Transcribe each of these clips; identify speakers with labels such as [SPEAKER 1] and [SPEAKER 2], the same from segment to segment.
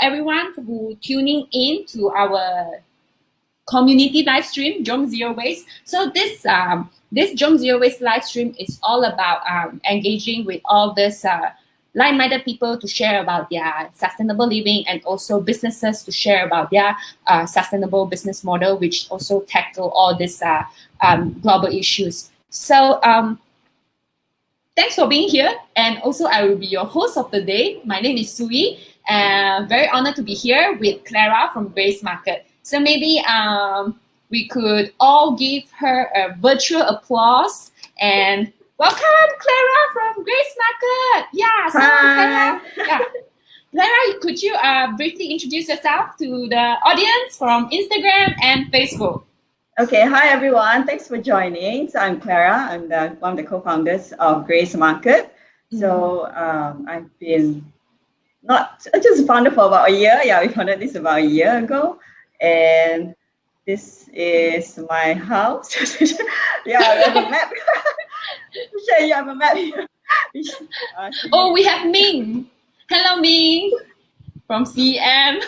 [SPEAKER 1] everyone who tuning in to our community live stream, Jom Zero Waste. So this Jom Zero Waste live stream is all about engaging with all this like-minded people to share about their sustainable living, and also businesses to share about their sustainable business model, which also tackle all these global issues. So thanks for being here, and also I will be your host of the day. My name is Sui, and very honored to be here with Clara from Graze Market. So maybe we could all give her a virtual applause and welcome Clara from Graze Market. Yeah, so Clara, Clara, could you briefly introduce yourself to the audience from Instagram and Facebook?
[SPEAKER 2] Okay, hi everyone. Thanks for joining. So I'm Clara. I'm one of the co-founders of Graze Market. So I've been not just founder for about a year. Yeah, we founded this about a year ago. And this is my house. Yeah, I have a map. Sure, you have a map here.
[SPEAKER 1] Oh, we have Ming. Hello, Ming from CM.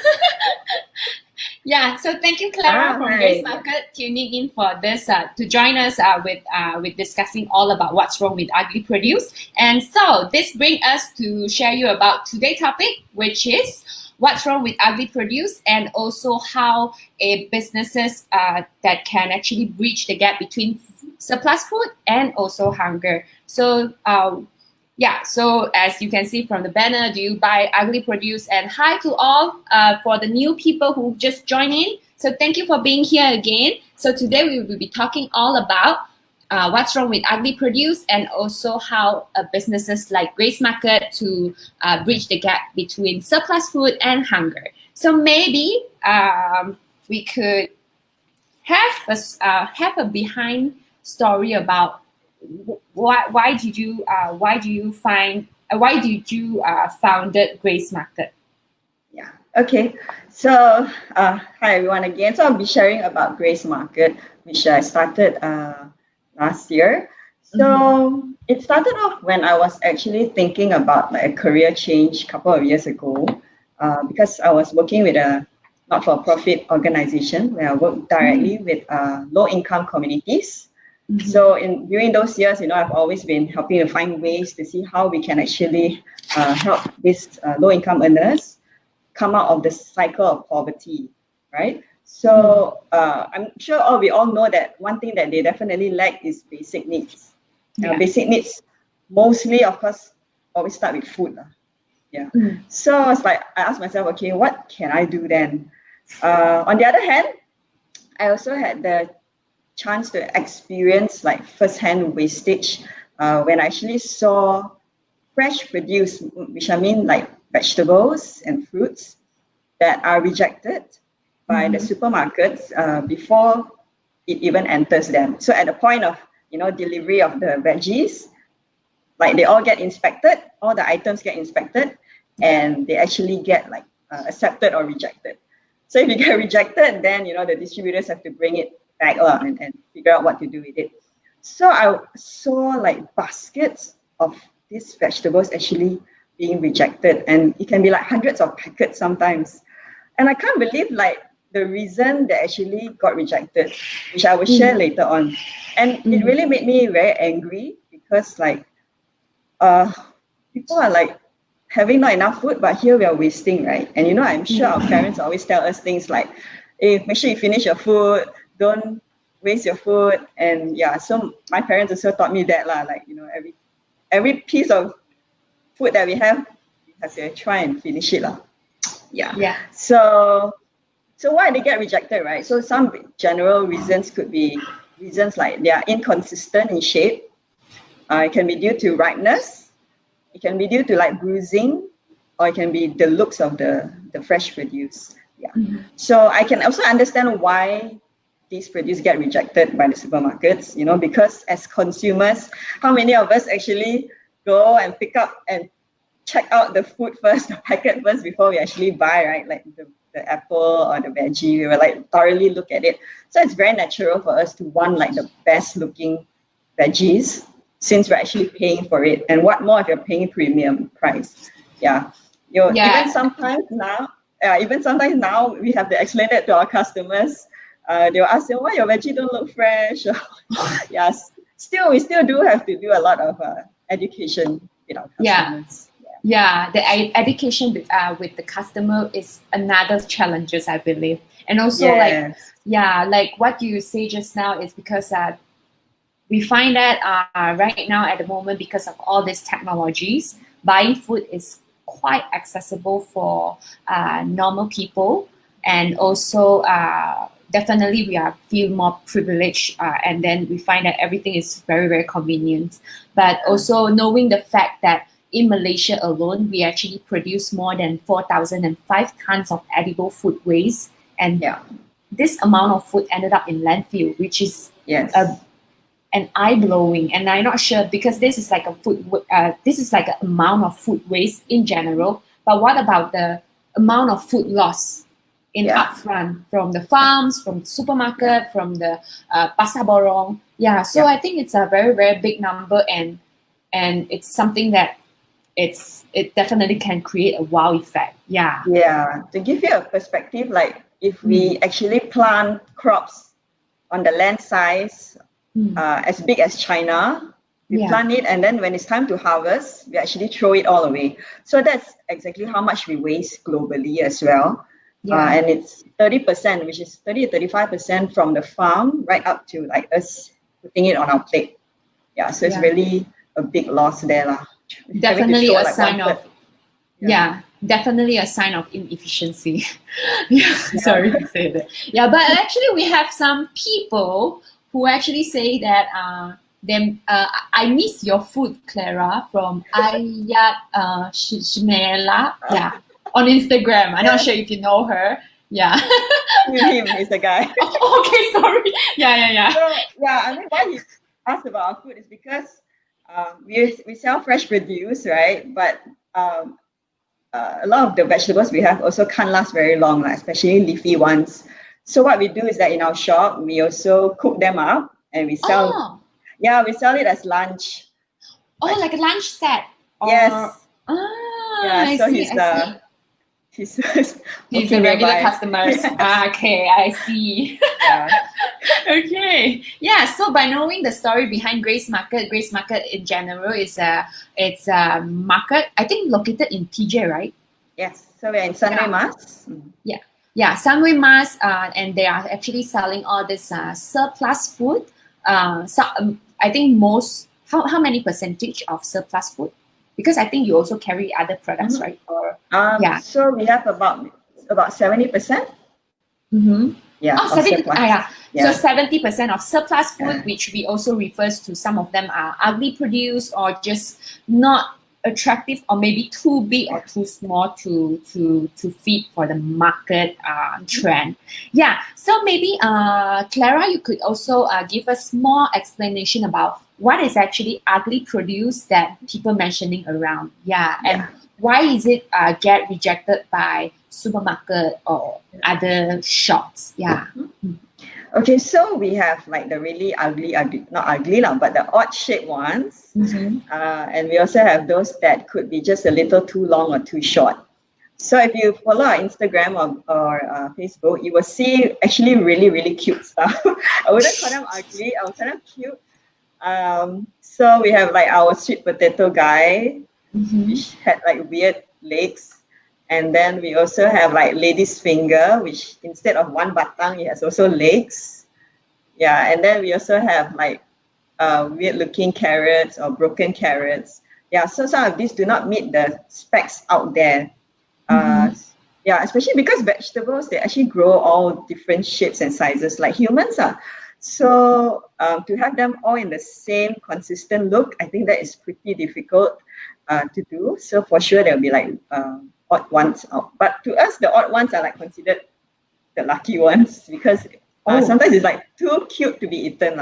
[SPEAKER 1] Yeah, so thank you, Clara from Graze Market, tuning in for this to join us with discussing all about what's wrong with ugly produce. And so this brings us to share you about today's topic, which is what's wrong with ugly produce, and also how businesses that can actually bridge the gap between surplus food and also hunger. So yeah, so as you can see from the banner, do you buy ugly produce? And hi to all for the new people who just joined in. So thank you for being here again. So today we will be talking all about what's wrong with ugly produce, and also how businesses like Graze Market to bridge the gap between surplus food and hunger. So maybe we could have a behind story about why did you founded Graze Market?
[SPEAKER 2] Yeah. Okay. So hi everyone again. So I'll be sharing about Graze Market, which I started last year. So it started off when I was actually thinking about like a career change a couple of years ago, because I was working with a not-for-profit organization where I worked directly with low-income communities. So during those years, I've always been helping to find ways to see how we can actually help these low-income earners come out of the cycle of poverty, right? So I'm sure we all know that one thing that they definitely lack is basic needs. Basic needs, mostly, of course, always start with food. Yeah. So I was like, I asked myself, okay, what can I do then? On the other hand, I also had the chance to experience like first-hand wastage when I actually saw fresh produce, which I mean like vegetables and fruits that are rejected by the supermarkets before it even enters them. So at the point of delivery of the veggies, like they all get inspected, all the items get inspected, and they actually get like accepted or rejected. So if you get rejected, then the distributors have to bring it back and figure out what to do with it. So I saw like baskets of these vegetables actually being rejected, and it can be like hundreds of packets sometimes. And I can't believe like the reason they actually got rejected, which I will share later on. And it really made me very angry, because like people are like having not enough food, but here we are wasting, right? And I'm sure our parents always tell us things like, hey, make sure you finish your food, don't waste your food. And yeah, so my parents also taught me that like every piece of food that we have to try and finish it Yeah. So why they get rejected, right? So some general reasons could be reasons like they are inconsistent in shape. It can be due to ripeness. It can be due to like bruising, or it can be the looks of the fresh produce. Yeah. So I can also understand why these produce get rejected by the supermarkets, because as consumers, how many of us actually go and pick up and check out the food first, the packet first, before we actually buy, right? Like the apple or the veggie, we will like thoroughly look at it. So it's very natural for us to want like the best looking veggies, since we're actually paying for it. And what more if you're paying premium price? Yeah. Even sometimes now, even sometimes now we have to explain that to our customers. They'll ask them, why your veggie don't look fresh? Yes, we still do have to do a lot of education with our customers.
[SPEAKER 1] Yeah, the education with the customer is another challenges, I believe. And also like what you say just now is because we find that right now at the moment, because of all these technologies, buying food is quite accessible for normal people. And also definitely we feel more privileged, and then we find that everything is very, very convenient. But also knowing the fact that in Malaysia alone, we actually produce more than 4,005 tons of edible food waste. And this amount of food ended up in landfill, which is an eye-blowing. And I'm not sure, because this is like this is like an amount of food waste in general. But what about the amount of food loss in upfront from the farms, from the supermarket, from the pasar borong? So I think it's a very, very big number, and it's something that it definitely can create a wow effect.
[SPEAKER 2] To give you a perspective, like if we actually plant crops on the land size as big as China, we plant it, and then when it's time to harvest, we actually throw it all away. So that's exactly how much we waste globally as well. And it's 30%, which is 30 to 35% from the farm right up to like us putting it on our plate. So it's really a big loss there lah.
[SPEAKER 1] Definitely a sign of definitely a sign of inefficiency. Sorry to say that. But actually we have some people who actually say that I miss your food, Clara, from Ayat Shmela on Instagram. I'm not sure if you know her.
[SPEAKER 2] Him is the guy.
[SPEAKER 1] Okay, sorry.
[SPEAKER 2] So, I mean, why he asked about our food is because we sell fresh produce, right? But a lot of the vegetables we have also can't last very long, like, especially leafy ones. So what we do is that in our shop, we also cook them up and we sell. We sell it as lunch.
[SPEAKER 1] Like a lunch set.
[SPEAKER 2] Yes.
[SPEAKER 1] So
[SPEAKER 2] he's
[SPEAKER 1] a regular customer. Okay, I see. Okay. So by knowing the story behind Graze Market in general is it's a market, I think, located in TJ, right?
[SPEAKER 2] Yes. So we're in Sunway Mas.
[SPEAKER 1] Sunway Mas, and they are actually selling all this surplus food. I think how many percentage of surplus food? Because I think you also carry other products, right? Or
[SPEAKER 2] so we have about 70%.
[SPEAKER 1] So 70% of surplus food, which we also refers to, some of them are ugly produce or just not attractive, or maybe too big or too small to feed for the market trend. So maybe Clara, you could also give us more explanation about what is actually ugly produce that people mentioning around. And why is it get rejected by supermarket or other shops?
[SPEAKER 2] Okay, so we have like the really ugly, not ugly lah, but the odd shaped ones. And we also have those that could be just a little too long or too short. So if you follow our Instagram or Facebook, you will see actually really, really cute stuff. I wouldn't call them ugly, I would call them cute. So we have like our sweet potato guy, which had like weird legs. And then we also have like lady's finger, which instead of one batang, it has also legs. And then we also have like weird looking carrots or broken carrots. So some of these do not meet the specs out there. Especially because vegetables, they actually grow all different shapes and sizes like humans are. So to have them all in the same consistent look, I think that is pretty difficult to do. So for sure there'll be like odd ones out. But to us, the odd ones are like considered the lucky ones, because sometimes it's like too cute to be eaten.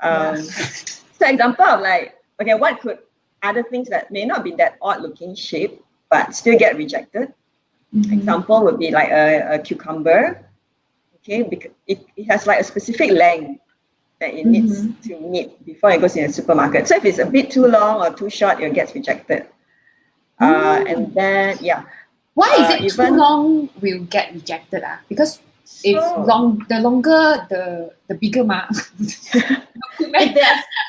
[SPEAKER 2] So example of like, okay, what could other things that may not be that odd looking shape but still get rejected? Example would be like a cucumber. Okay, because it has like a specific length that it needs to meet before it goes in a supermarket. So if it's a bit too long or too short, it gets rejected. And then
[SPEAKER 1] Why is it too
[SPEAKER 2] even
[SPEAKER 1] long will get rejected? Because if the longer the bigger
[SPEAKER 2] if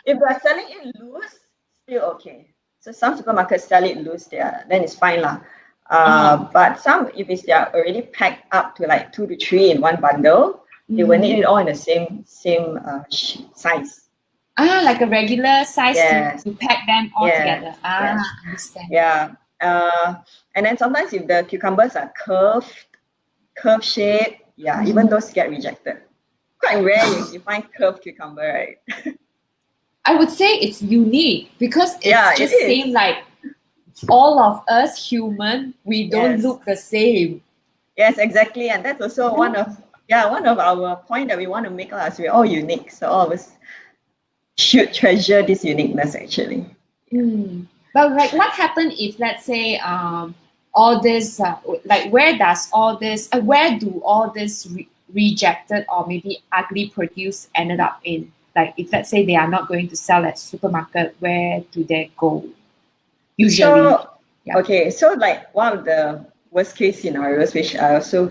[SPEAKER 2] they are selling it loose, still okay. So some supermarkets sell it loose, then it's fine lah. But some, if they are already packed up to like 2 to 3 in one bundle, they will need it all in the same size.
[SPEAKER 1] Like a regular size to pack them all together.
[SPEAKER 2] Yes.
[SPEAKER 1] Understand.
[SPEAKER 2] Yeah. And then sometimes if the cucumbers are curved shape, even those get rejected. Quite rare you find curved cucumber, right?
[SPEAKER 1] I would say it's unique because it's just
[SPEAKER 2] it
[SPEAKER 1] same like all of us human, we don't look the same.
[SPEAKER 2] Yes, exactly. And that's also one of our point that we want to make us. We're all unique. So all of us should treasure this uniqueness actually.
[SPEAKER 1] But like what happened if, let's say, all this like where do all this rejected or maybe ugly produce ended up in? Like if let's say they are not going to sell at supermarket, where do they go usually?
[SPEAKER 2] So like one of the worst case scenarios, which I also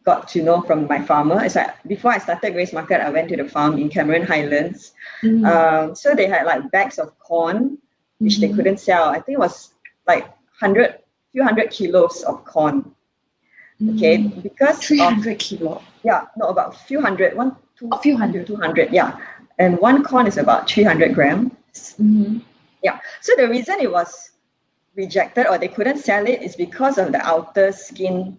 [SPEAKER 2] got to know from my farmer, is like before I started Graze Market, I went to the farm in Cameron Highlands. So they had like bags of corn which they couldn't sell. I think it was like few hundred kilos of corn. Okay, because
[SPEAKER 1] 300 kilo.
[SPEAKER 2] Yeah, no, about a few hundred,
[SPEAKER 1] a few hundred.
[SPEAKER 2] 200, and one corn is about 300 grams. Yeah, so the reason it was rejected or they couldn't sell it is because of the outer skin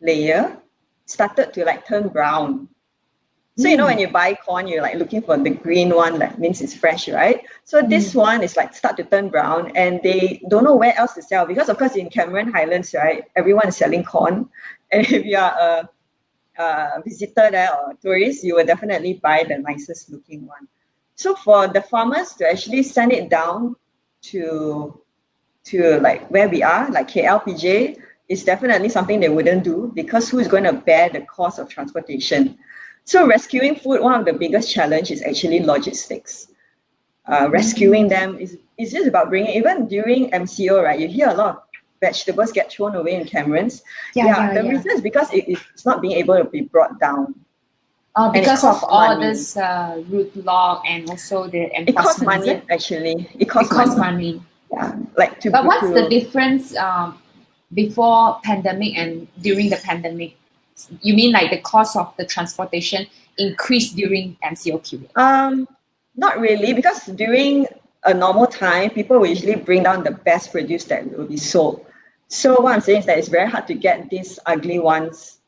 [SPEAKER 2] layer started to like turn brown. So you know when you buy corn, you're like looking for the green one, that means it's fresh, right? So this one is like start to turn brown, and they don't know where else to sell because of course in Cameron Highlands, right, everyone is selling corn, and if you are a visitor there or a tourist, you will definitely buy the nicest looking one. So for the farmers to actually send it down to like where we are, like KLPJ, is definitely something they wouldn't do because who's going to bear the cost of transportation? So rescuing food, one of the biggest challenge is actually logistics. Rescuing them is just about bringing, even during MCO, right, you hear a lot of vegetables get thrown away in Camerons. The reason is because it's not being able to be brought down.
[SPEAKER 1] Because of all this route log and also the enforcement.
[SPEAKER 2] It costs money, actually. It costs money. Yeah, like
[SPEAKER 1] But what's the difference before pandemic and during the pandemic? You mean like the cost of the transportation increased during MCO period?
[SPEAKER 2] Not really, because during a normal time, people will usually bring down the best produce that will be sold. So what I'm saying is that it's very hard to get these ugly ones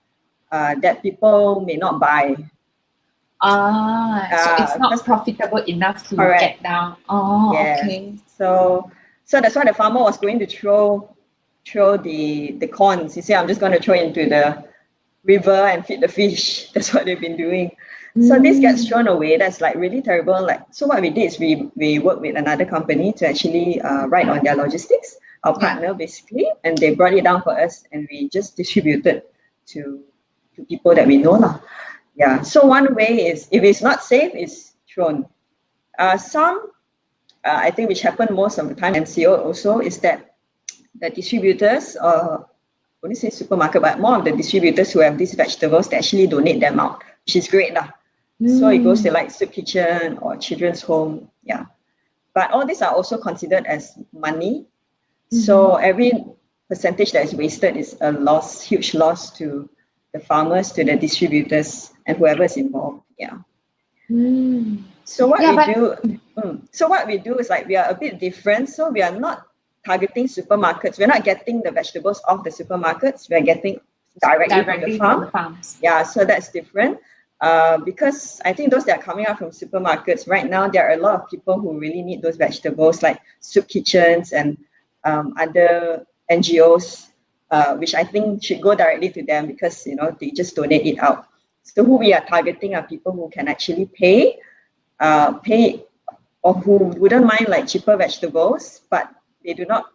[SPEAKER 2] that people may not buy.
[SPEAKER 1] So it's not profitable enough to get down. Okay.
[SPEAKER 2] So that's why the farmer was going to throw the corns. He said, I'm just going to throw it into the river and feed the fish. That's what they've been doing. So this gets thrown away. That's like really terrible. Like, so what we did is we worked with another company to actually write on their logistics, our partner basically, and they brought it down for us, and we just distributed to people that we know lah. Yeah. So one way is, if it's not safe, it's thrown. Some, I think, which happen most of the time, MCO also, is that the distributors, I wouldn't say supermarket, but more of the distributors who have these vegetables, they actually donate them out, which is great lah. So it goes to like soup kitchen or children's home. Yeah. But all these are also considered as money. So every percentage that is wasted is a loss, huge loss to the farmers, to the distributors, and whoever is involved. Yeah. So what we do is like we are a bit different. So we are not targeting supermarkets. We're not getting the vegetables off the supermarkets. We're getting directly from the farms. Yeah, so that's different. Because I think those that are coming out from supermarkets right now, there are a lot of people who really need those vegetables, like soup kitchens and other NGOs, which I think should go directly to them because they just donate it out. So who we are targeting are people who can actually pay, or who wouldn't mind like cheaper vegetables, but they do not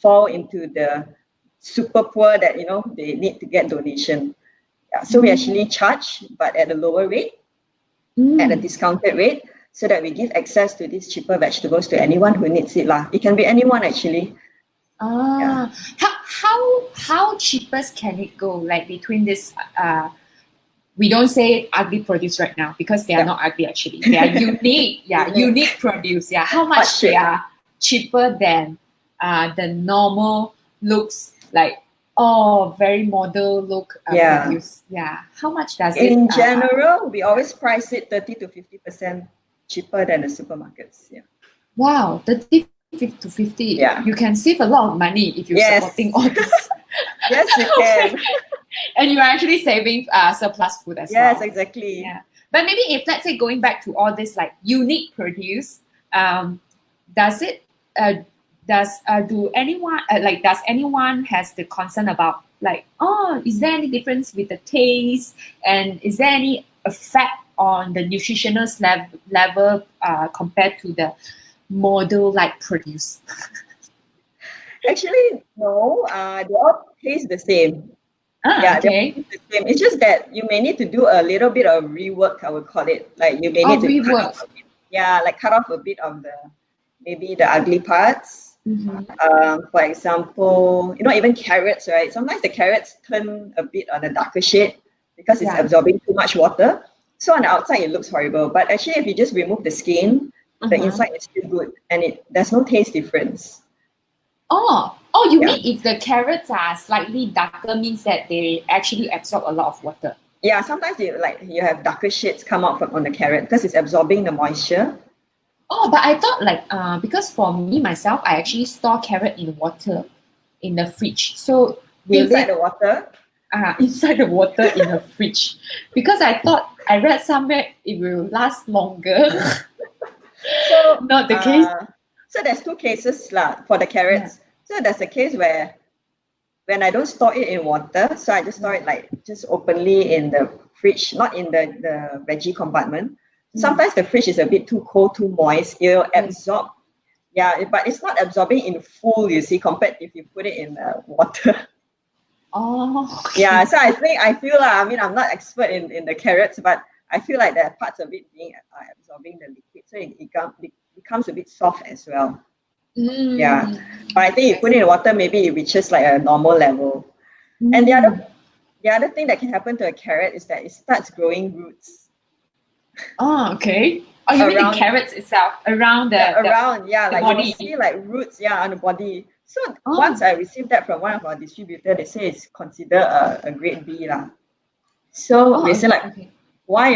[SPEAKER 2] fall into the super poor that they need to get donation. Yeah, so we actually charge, but at a lower rate, at a discounted rate, so that we give access to these cheaper vegetables to anyone who needs it lah. It can be anyone actually. Yeah.
[SPEAKER 1] How cheapest can it go? Like between this we don't say ugly produce right now because they are
[SPEAKER 2] Yeah.
[SPEAKER 1] not ugly actually. They are unique, unique produce. Yeah. How much
[SPEAKER 2] Much
[SPEAKER 1] they
[SPEAKER 2] cheap.
[SPEAKER 1] are cheaper than the normal looks like very model look
[SPEAKER 2] Yeah.
[SPEAKER 1] produce. Yeah. How much does it
[SPEAKER 2] In general, we always price it 30 to 50% cheaper than the supermarkets. Yeah.
[SPEAKER 1] wow, 30 to 50.
[SPEAKER 2] Yeah.
[SPEAKER 1] You can save a lot of money if you're
[SPEAKER 2] Yes.
[SPEAKER 1] supporting all this.
[SPEAKER 2] Yes, you
[SPEAKER 1] Okay.
[SPEAKER 2] can.
[SPEAKER 1] And you're actually saving surplus food as
[SPEAKER 2] Yes,
[SPEAKER 1] well.
[SPEAKER 2] exactly.
[SPEAKER 1] Yeah. But maybe if let's say going back to all this like unique produce, does it do anyone does anyone has the concern about like, oh, is there any difference with the taste, and is there any effect on the nutritional level compared to the model like produce?
[SPEAKER 2] Actually, no. They all taste the same. Yeah, they all
[SPEAKER 1] Okay.
[SPEAKER 2] taste the same. It's just that you may need to do a little bit of rework, I would call it. Like you may
[SPEAKER 1] Oh,
[SPEAKER 2] need to cut
[SPEAKER 1] rework.
[SPEAKER 2] off a bit. Yeah, like cut off a bit of the maybe the ugly parts.
[SPEAKER 1] Mm-hmm.
[SPEAKER 2] For example, even carrots, right? Sometimes the carrots turn a bit on a darker shade because it's
[SPEAKER 1] Yeah.
[SPEAKER 2] absorbing too much water. So on the outside it looks horrible, but actually if you just remove the skin, the inside is still good, and there's no taste difference.
[SPEAKER 1] Oh, you
[SPEAKER 2] Yeah,
[SPEAKER 1] mean if the carrots are slightly darker means that they actually absorb a lot of water?
[SPEAKER 2] yeah. Sometimes you have darker shades come out from on the carrot because it's absorbing the moisture.
[SPEAKER 1] Oh, but I thought like because for me myself, I actually store carrot in water in the fridge. So will
[SPEAKER 2] Inside
[SPEAKER 1] it
[SPEAKER 2] the water.
[SPEAKER 1] inside the water in the fridge? Because I thought I read somewhere it will last longer.
[SPEAKER 2] So,
[SPEAKER 1] Not the case.
[SPEAKER 2] so there's two cases lah for the
[SPEAKER 1] Yeah.
[SPEAKER 2] carrots. So there's a case where when I don't store it in water, so I just store it like just openly in the fridge, not in the veggie compartment. Sometimes the fridge is a bit too cold, too moist. It'll absorb. Yeah, but it's not absorbing in full, you see, compared if you put it in the water.
[SPEAKER 1] Oh. Okay.
[SPEAKER 2] Yeah, so I feel I mean, I'm not expert in the carrots, but I feel like there are parts of it being absorbing the liquid, so it becomes a bit soft as well. Yeah, but I think you put it in water, maybe it reaches like a normal level. And the other thing that can happen to a carrot is that it starts growing roots.
[SPEAKER 1] Oh, okay. Oh, you mean the
[SPEAKER 2] Around-
[SPEAKER 1] carrots itself around the
[SPEAKER 2] around, yeah,
[SPEAKER 1] the
[SPEAKER 2] like you
[SPEAKER 1] body.
[SPEAKER 2] will see like roots, yeah, on the body. So
[SPEAKER 1] Oh.
[SPEAKER 2] once I received that from one of our distributors, they say it's considered a grade B lah. So we say like,
[SPEAKER 1] okay.
[SPEAKER 2] why?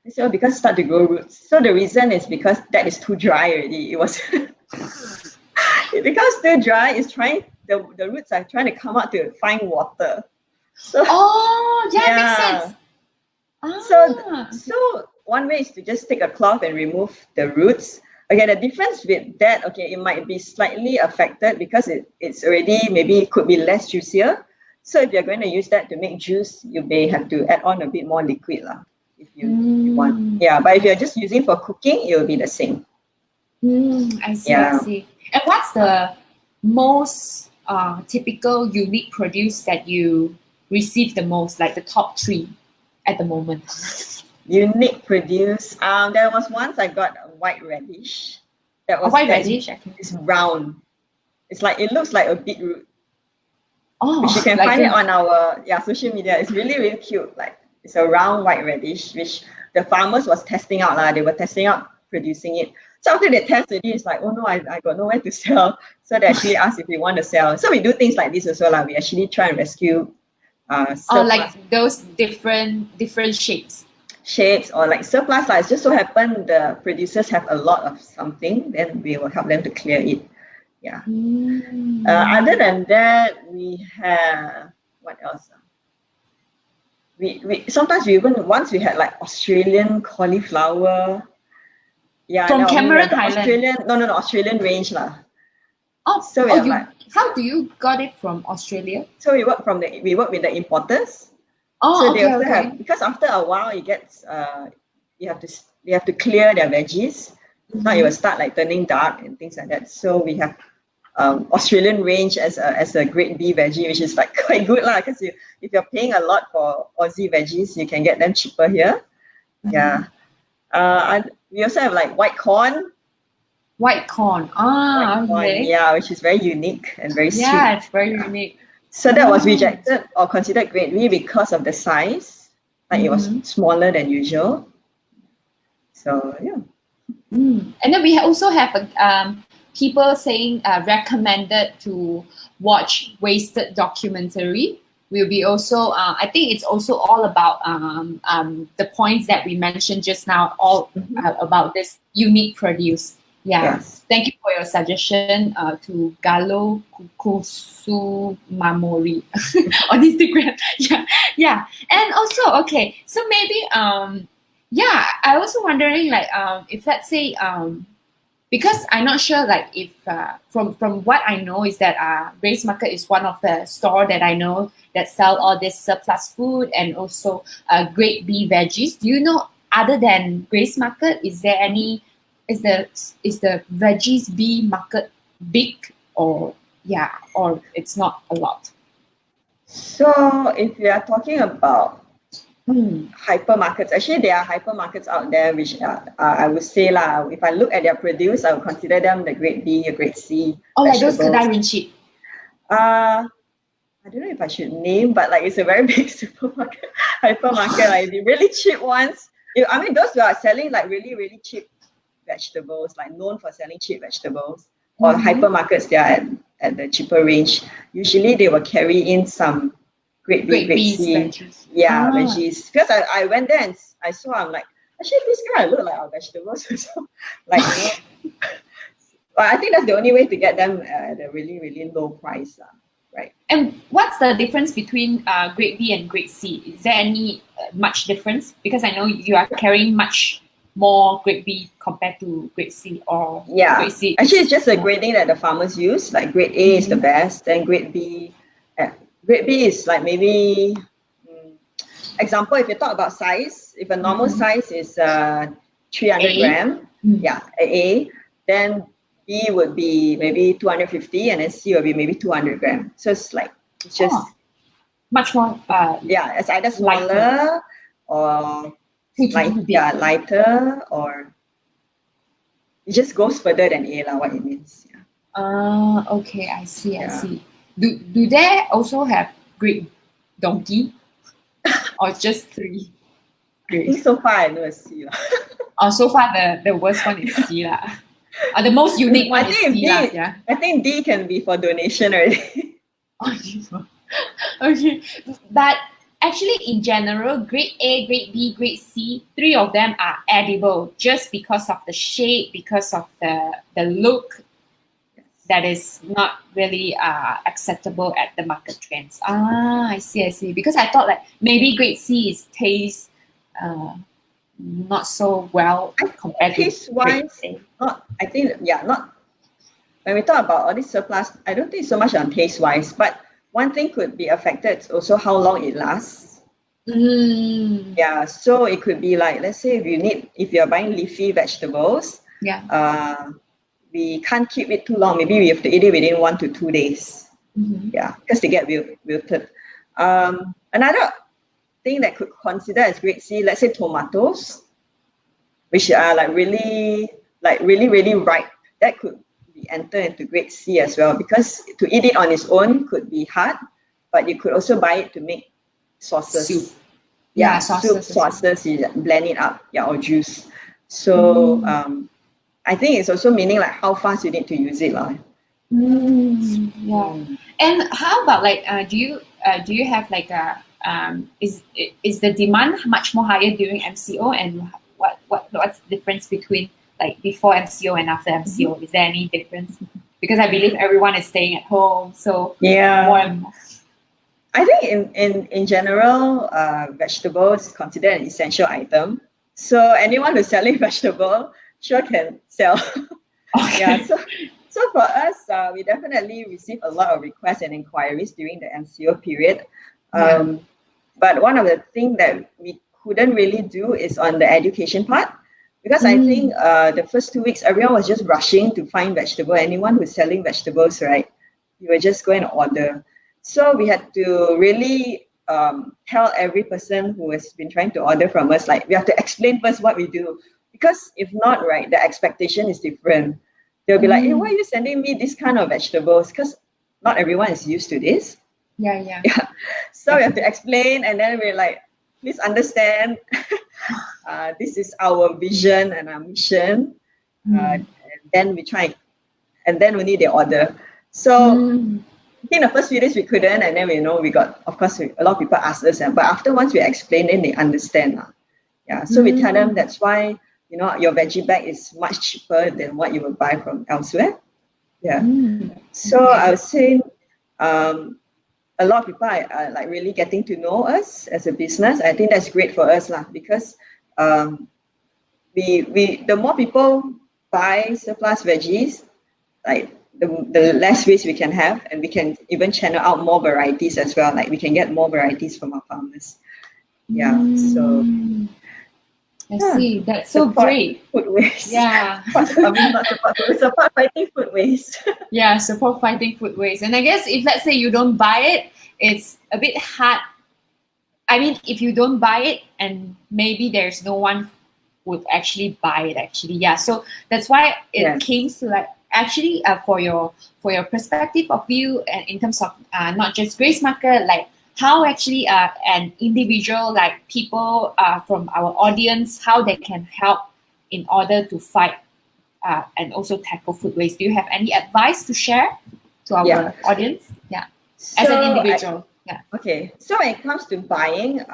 [SPEAKER 2] They say, because it start to grow roots. So the reason is because that is too dry already. It was it becomes too dry. It's trying the roots are trying to come out to find water. So
[SPEAKER 1] Makes sense.
[SPEAKER 2] So one way is to just take a cloth and remove the roots. Okay, the difference with that, okay, it might be slightly affected because it's already maybe it could be less juicier. So if you're going to use that to make juice, you may have to add on a bit more liquid lah, if you want. Yeah, but if you're just using for cooking, it will be the same.
[SPEAKER 1] I see.
[SPEAKER 2] Yeah.
[SPEAKER 1] I see. And what's the most typical unique produce that you receive the most, like the top 3 at the moment?
[SPEAKER 2] Unique produce. There was once I got a white radish. That was
[SPEAKER 1] white radish.
[SPEAKER 2] It's round. It's like it looks like a beetroot.
[SPEAKER 1] Oh,
[SPEAKER 2] Which you can
[SPEAKER 1] like
[SPEAKER 2] find it on our social media. It's really, really cute. Like it's a round white radish, which the farmers was testing out lah. They were testing out producing it. So after they tested it, it's like, oh no, I got nowhere to sell. So they actually asked if we want to sell. So we do things like this also lah. We actually try and rescue
[SPEAKER 1] like those different shapes.
[SPEAKER 2] Shapes or like surplus lah. It just so happen the producers have a lot of something, then we will help them to clear it. Yeah. Other than that, we have what else? We sometimes we even once we had like Australian cauliflower. Yeah,
[SPEAKER 1] from Cameron
[SPEAKER 2] Highland. Australian range lah.
[SPEAKER 1] Oh,
[SPEAKER 2] so
[SPEAKER 1] how do you got it from Australia?
[SPEAKER 2] So we work with the importers.
[SPEAKER 1] Oh,
[SPEAKER 2] so
[SPEAKER 1] okay,
[SPEAKER 2] they also have, because after a while it gets you have to clear their veggies. Now it will start like turning dark and things like that. So we have Australian range as a grade B veggie, which is like quite good lah. Because if you're paying a lot for Aussie veggies, you can get them cheaper here. Yeah. And we also have like white corn.
[SPEAKER 1] White corn. Ah,
[SPEAKER 2] White corn,
[SPEAKER 1] okay.
[SPEAKER 2] yeah, which is very unique and very sweet.
[SPEAKER 1] Yeah, it's very
[SPEAKER 2] Yeah.
[SPEAKER 1] unique.
[SPEAKER 2] So that was rejected or considered grade B because of the size. Like it was smaller than usual. So yeah.
[SPEAKER 1] And then we also have people saying recommended to watch Wasted documentary. We'll be also, I think it's also all about the points that we mentioned just now, all about this unique produce. Yeah.
[SPEAKER 2] Yes.
[SPEAKER 1] Thank you for your suggestion to Galo Kukusu Mamori on Instagram. Yeah. And also, okay, so maybe yeah, I also wondering like if let's say because I'm not sure like if from what I know is that Graze Market is one of the store that I know that sell all this surplus food and also grade B veggies. Do you know other than Graze Market is there any is the veggies B market big or or it's not a lot?
[SPEAKER 2] So if you are talking about hypermarkets, actually there are hypermarkets out there which I would say lah, if I look at their produce, I would consider them the grade B or grade C
[SPEAKER 1] Oh, like those
[SPEAKER 2] vegetables.
[SPEAKER 1] kedai rinci.
[SPEAKER 2] I don't know if I should name, but like it's a very big supermarket, hypermarket, like the really cheap ones. I mean, those who are selling like really, really cheap vegetables, like known for selling cheap vegetables, or hypermarkets, they are at the cheaper range. Usually they will carry in some grade B, grade C,
[SPEAKER 1] veggies.
[SPEAKER 2] veggies. Because I went there and I saw, I'm like, actually this guy look like our vegetables. So, like, well, I think that's the only way to get them at a really, really low price. Right.
[SPEAKER 1] And what's the difference between grade B and grade C? Is there any much difference? Because I know you are carrying much more grade B compared to grade C or grade C.
[SPEAKER 2] Actually, it's just a grading that the farmers use. Like grade A is the best, then grade B. Grade B is like maybe, example, if you talk about size, if a normal size is 300 gram, A, then B would be maybe 250 and then C would be maybe 200 grams. So it's just
[SPEAKER 1] much more.
[SPEAKER 2] It's either smaller or lighter, or it just goes further than A lah, what it means.
[SPEAKER 1] Okay, I see. Do they also have grade donkey? Or just 3?
[SPEAKER 2] I think so far I know it's C lah.
[SPEAKER 1] So far the worst one is C lah. The most unique one is C lah. Yeah.
[SPEAKER 2] I think D can be for donation already.
[SPEAKER 1] Okay, but actually in general, grade A, grade B, grade C, 3 of them are edible just because of the shape, because of the look that is not really acceptable at the market trends. I see. Because I thought like maybe grade C is taste not so well compared to
[SPEAKER 2] taste-wise. I think not. When we talk about all this surplus, I don't think so much on taste-wise, but one thing could be affected is also how long it lasts. Yeah, so it could be like, let's say if you're buying leafy vegetables, we can't keep it too long. Maybe we have to eat it within 1 to 2 days. Yeah, because they get wilted. Another thing that could consider as grade C, let's say tomatoes, which are really ripe, that could be entered into grade C as well, because to eat it on its own could be hard, but you could also buy it to make sauces.
[SPEAKER 1] Soup.
[SPEAKER 2] Sauces, you blend it up, or juice. So I think it's also meaning like how fast you need to use it.
[SPEAKER 1] And how about like do you have like is the demand much more higher during MCO, and what's the difference between like before MCO and after MCO? Is there any difference? Because I believe everyone is staying at home, so more and more.
[SPEAKER 2] I think in general, vegetables is considered an essential item. So anyone who's selling vegetable sure can sell. So for us, we definitely receive a lot of requests and inquiries during the MCO period. But one of the things that we couldn't really do is on the education part, because I think the first 2 weeks, everyone was just rushing to find vegetable. Anyone who's selling vegetables, right, you were just going to order. So we had to really tell every person who has been trying to order from us, like we have to explain first what we do, because if not, right, the expectation is different. they'll be like, hey, why are you sending me this kind of vegetables? Because not everyone is used to this.
[SPEAKER 1] Yeah.
[SPEAKER 2] Yeah. So we have to explain, and then we're like, please understand, this is our vision and our mission. And then we try, and then only they order. So I think the first few days we couldn't, and then we got, of course, a lot of people asked us, but after once we explain, then they understand. Yeah. So we tell them that's why, your veggie bag is much cheaper than what you will buy from elsewhere. Yeah. So I would say, a lot of people are like really getting to know us as a business. I think that's great for us because the more people buy surplus veggies, like the less waste we can have, and we can even channel out more varieties as well. Like we can get more varieties from our farmers. Yeah. So
[SPEAKER 1] I see. That's so great.
[SPEAKER 2] Food waste.
[SPEAKER 1] Yeah.
[SPEAKER 2] Not support food, support fighting food waste.
[SPEAKER 1] Yeah, support fighting food waste. And I guess if let's say you don't buy it, it's a bit hard. I mean, if you don't buy it, and maybe there's no one would actually buy it. Actually, yeah. So that's why it came to like actually for your perspective of view, and in terms of not just Graze Market, like how actually an individual, like people from our audience, how they can help in order to fight and also tackle food waste. Do you have any advice to share to our audience? Yeah, as an individual.
[SPEAKER 2] Okay, so when it comes to buying,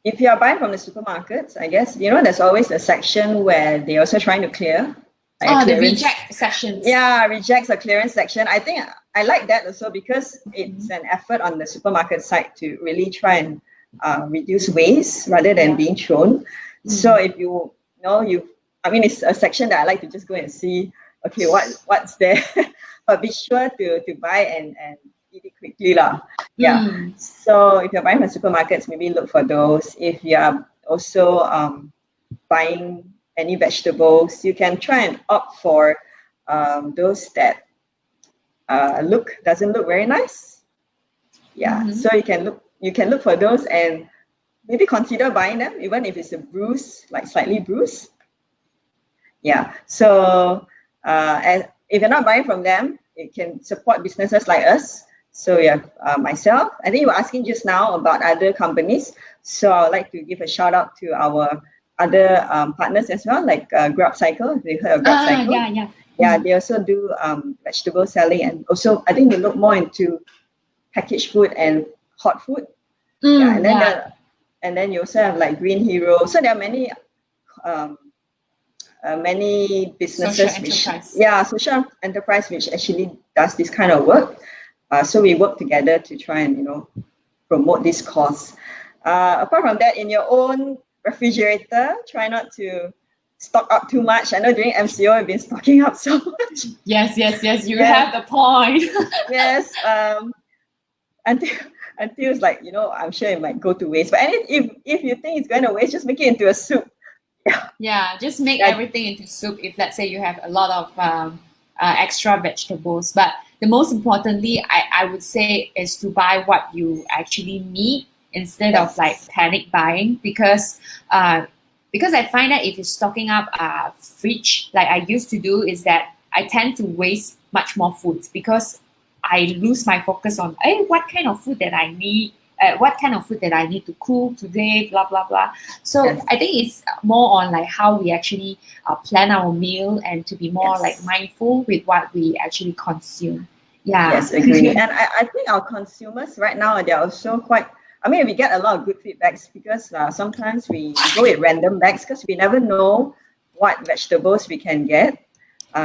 [SPEAKER 2] if you are buying from the supermarkets, I guess, there's always a section where they're also trying to clear.
[SPEAKER 1] The reject sections.
[SPEAKER 2] Yeah, rejects or clearance section. I think I like that also because it's an effort on the supermarket side to really try and reduce waste rather than being thrown. So if it's a section that I like to just go and see, okay, what's there, but be sure to buy and eat it quickly lah. Yeah. So if you're buying from supermarkets, maybe look for those. If you are also buying any vegetables, you can try and opt for those that doesn't look very nice. Yeah. So you can look for those and maybe consider buying them, even if it's a bruise, like slightly bruised. Yeah. So if you're not buying from them, you can support businesses like us. So myself, I think you were asking just now about other companies. So I would like to give a shout out to our other partners as well, like Grab Cycle. Have you heard of Grab Cycle? Yeah, they also do vegetable selling, and also I think they look more into packaged food and hot food. And then you also have like Green Hero. So there are many businesses social enterprise which actually does this kind of work. So we work together to try and promote this cause. Apart from that, in your own refrigerator, try not to stock up too much. I know during MCO we've been stocking up so much.
[SPEAKER 1] Yes, you have the point.
[SPEAKER 2] Yes. Until it's like, I'm sure it might go to waste. But if you think it's going to waste, just make it into a soup.
[SPEAKER 1] Yeah, just make everything into soup if let's say you have a lot of extra vegetables. But the most importantly, I would say, is to buy what you actually need instead of like panic buying, because I find that if you're stocking up a fridge like I used to do, is that I tend to waste much more foods because I lose my focus on what kind of food that I need, what kind of food that I need to cook today, blah blah blah. So I think it's more on like how we actually plan our meal and to be more like mindful with what we actually consume. Yeah.
[SPEAKER 2] Yes, agree. And I think our consumers right now, they're also quite. I mean, we get a lot of good feedbacks because sometimes we go with random bags because we never know what vegetables we can get.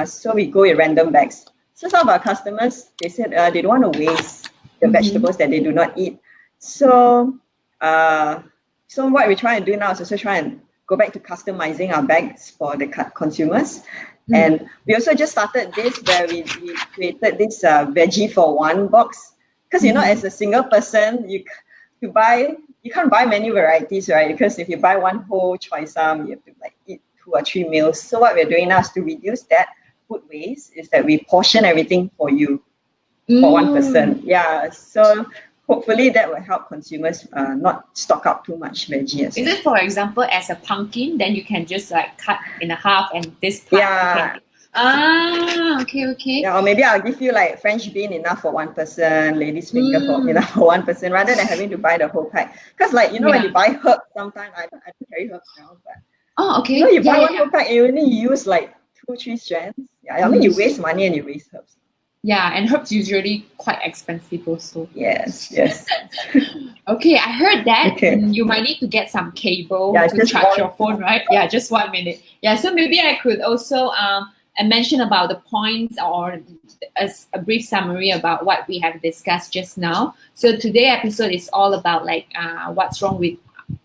[SPEAKER 2] So we go with random bags. So some of our customers, they said they don't want to waste the vegetables that they do not eat. So what we try and do now is also try and go back to customizing our bags for the consumers. And we also just started this where we created this veggie for one box. Because, as a single person, you can't buy many varieties, right? Because if you buy one whole choy sum, you have to like eat 2 or 3 meals. So what we're doing now is to reduce that food waste, is that we portion everything for you for one person. Yeah. So hopefully that will help consumers not stock up too much veggie.
[SPEAKER 1] Is it, for example, as a pumpkin, then you can just like cut in half and this part Ah, okay.
[SPEAKER 2] Yeah, or maybe I'll give you like French bean enough for one person, lady's finger for enough for one person, rather than having to buy the whole pack. Because like, you know, when you buy herbs, sometimes I don't carry herbs now, but
[SPEAKER 1] Oh, okay.
[SPEAKER 2] you know, you buy one whole pack, and you only use like 2-3 strands. Yeah, I mean, you waste money and you waste herbs.
[SPEAKER 1] Yeah, and herbs usually quite expensive also.
[SPEAKER 2] Yes.
[SPEAKER 1] Okay, I heard that
[SPEAKER 2] Okay.
[SPEAKER 1] you might need to get some cable
[SPEAKER 2] Yeah,
[SPEAKER 1] to
[SPEAKER 2] just
[SPEAKER 1] charge
[SPEAKER 2] one-
[SPEAKER 1] your phone, right? Yeah, just 1 minute. Yeah, so maybe I could also mention about the points or a brief summary about what we have discussed just now. So today's episode is all about like what's wrong with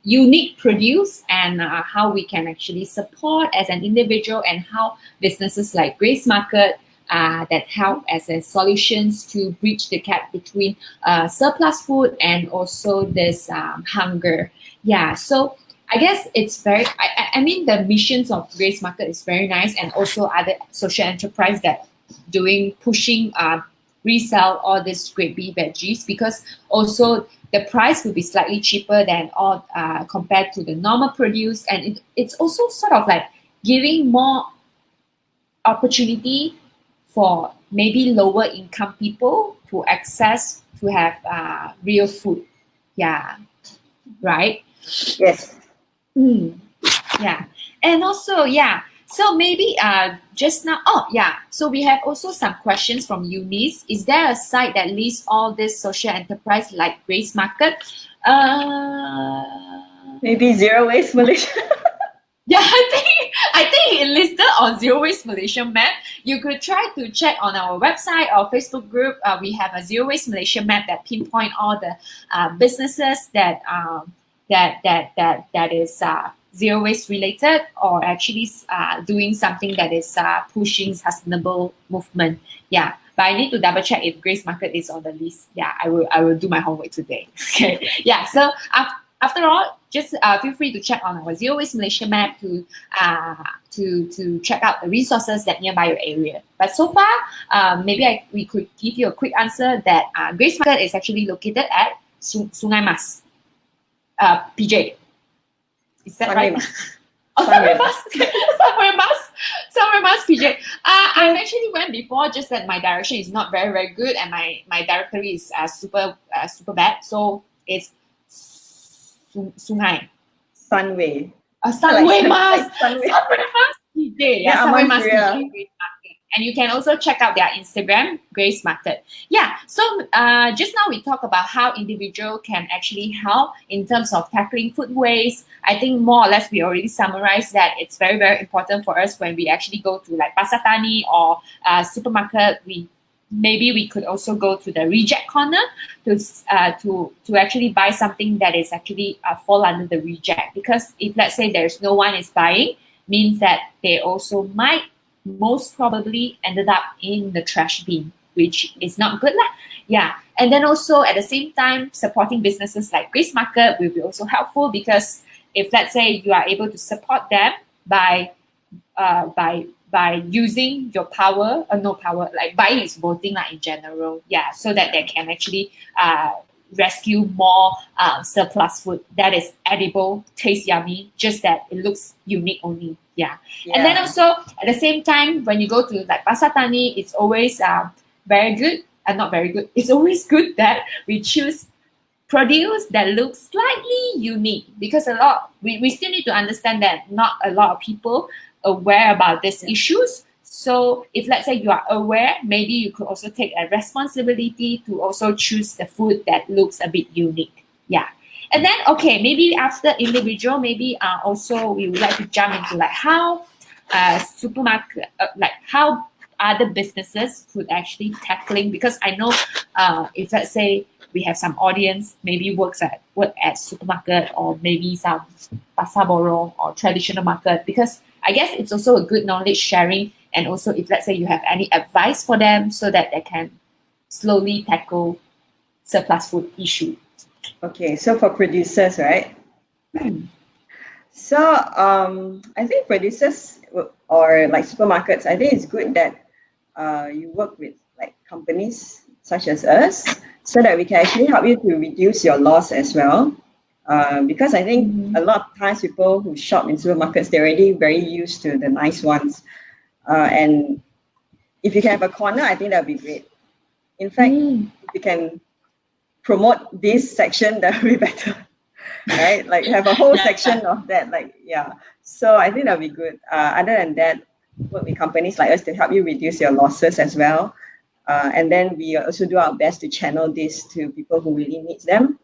[SPEAKER 1] unique produce and how we can actually support as an individual, and how businesses like Graze Market that help as a solutions to bridge the gap between surplus food and also this hunger. Yeah, so I guess it's very, I mean, the missions of Graze Market is very nice, and also other social enterprise that pushing resell all these great bee veggies, because also the price will be slightly cheaper than all compared to the normal produce, and it's also sort of like giving more opportunity for maybe lower income people to access to have real food. Yeah, right.
[SPEAKER 2] Yes.
[SPEAKER 1] Yeah, and also so maybe just now, so we have also some questions from Eunice. Is there a site that lists all this social enterprise like Graze Market?
[SPEAKER 2] Maybe Zero Waste Malaysia.
[SPEAKER 1] Yeah, I think it listed on Zero Waste Malaysia map. You could try to check on our website or Facebook group. We have a Zero Waste Malaysia map that pinpoint all the businesses that is zero waste related, or actually doing something that is pushing sustainable movement. Yeah, but I need to double check if Graze Market is on the list. Yeah, I will do my homework today. Okay. Yeah. So after all, just feel free to check on our Zero Waste Malaysia map to check out the resources that nearby your area. But so far, maybe we could give you a quick answer that Graze Market is actually located at Sungai Mas, PJ. Is that right? Sungai Mas, PJ. I actually went before, just that my direction is not very, very good, and my directory is super bad. So it's Sungai.
[SPEAKER 2] Sunway.
[SPEAKER 1] Sunway Mas.
[SPEAKER 2] Sunway.
[SPEAKER 1] Sunway Mas, PJ. Yeah, Sunway Mas, PJ. And you can also check out their Instagram, Graze Market. Yeah, so just now we talked about how individual can actually help in terms of tackling food waste. I think more or less we already summarized that it's very, very important for us when we actually go to like Pasar Tani or supermarket. Maybe we could also go to the reject corner to actually buy something that is actually fall under the reject. Because if let's say there's no one is buying, means that they also might most probably ended up in the trash bin, which is not good lah. Yeah, and then also at the same time, supporting businesses like Graze Market will be also helpful, because if let's say you are able to support them by using your power, like buying is voting like in general, so that they can actually rescue more surplus food that is edible, tastes yummy, just that it looks unique only. And then also at the same time, when you go to like Pasar Tani, it's always very good, not very good. It's always good that we choose produce that looks slightly unique, because we still need to understand that not a lot of people aware about these issues. So if let's say you are aware, maybe you could also take a responsibility to also choose the food that looks a bit unique. And then, okay, maybe after individual, maybe also we would like to jump into like how supermarket, like how other businesses could actually tackling, because I know if let's say we have some audience, maybe work at supermarket, or maybe some pasar borong or traditional market, because I guess it's also a good knowledge sharing. And also if let's say you have any advice for them so that they can slowly tackle surplus food issue.
[SPEAKER 2] Okay, so for producers, right? So I think producers or like supermarkets, I think it's good that you work with like companies such as us, so that we can actually help you to reduce your loss as well. Because I think a lot of times people who shop in supermarkets, they're already very used to the nice ones. And if you can have a corner, I think that would be great. In fact, if you can promote this section, that would be better, right? Like have a whole section of that, So I think that would be good. Other than that, work with companies like us to help you reduce your losses as well. And then we also do our best to channel this to people who really need them.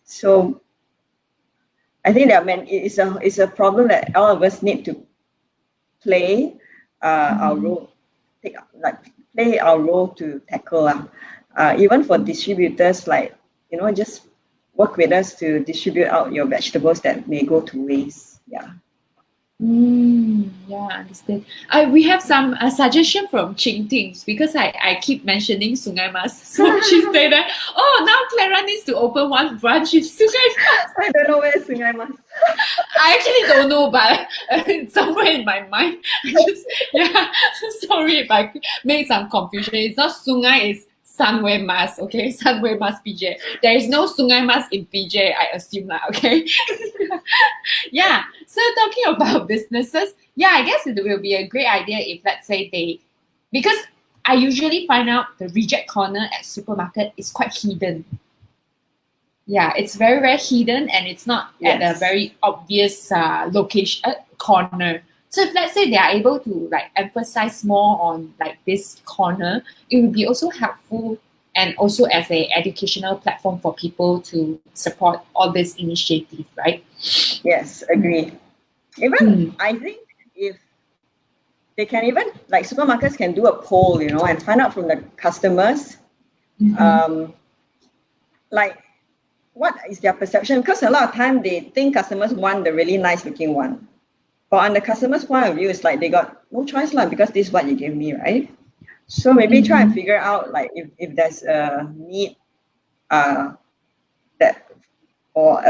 [SPEAKER 2] So I think that it's a problem that all of us need to play our role, play our role to tackle. Even for distributors, just work with us to distribute out your vegetables that may go to waste. Yeah.
[SPEAKER 1] Yeah, understand. We have some suggestion from Ching Ting because I keep mentioning Sungai Mas. So she said that, now Clara needs to open one branch in Sungai Mas.
[SPEAKER 2] I don't know where Sungai Mas.
[SPEAKER 1] I actually don't know, but it's somewhere in my mind. Sorry if I made some confusion. It's not Sungai, it's Sunway Mas, okay? Sunway Mas PJ. There is no Sungai Mas in PJ, I assume that, okay? Yeah. So talking about businesses, I guess it will be a great idea if, let's say, because I usually find out the reject corner at supermarket is quite hidden. Yeah, it's very, very hidden and it's not at a very obvious location corner. So if let's say they are able to emphasize more on this corner, it would be also helpful and also as an educational platform for people to support all this initiative, right?
[SPEAKER 2] Yes, agree. Even I think if they can even supermarkets can do a poll, and find out from the customers, what is their perception? Because a lot of time they think customers want the really nice looking one. But on the customer's point of view, it's like they got no choice because this is what you gave me, right? So maybe try and figure out if there's a need that or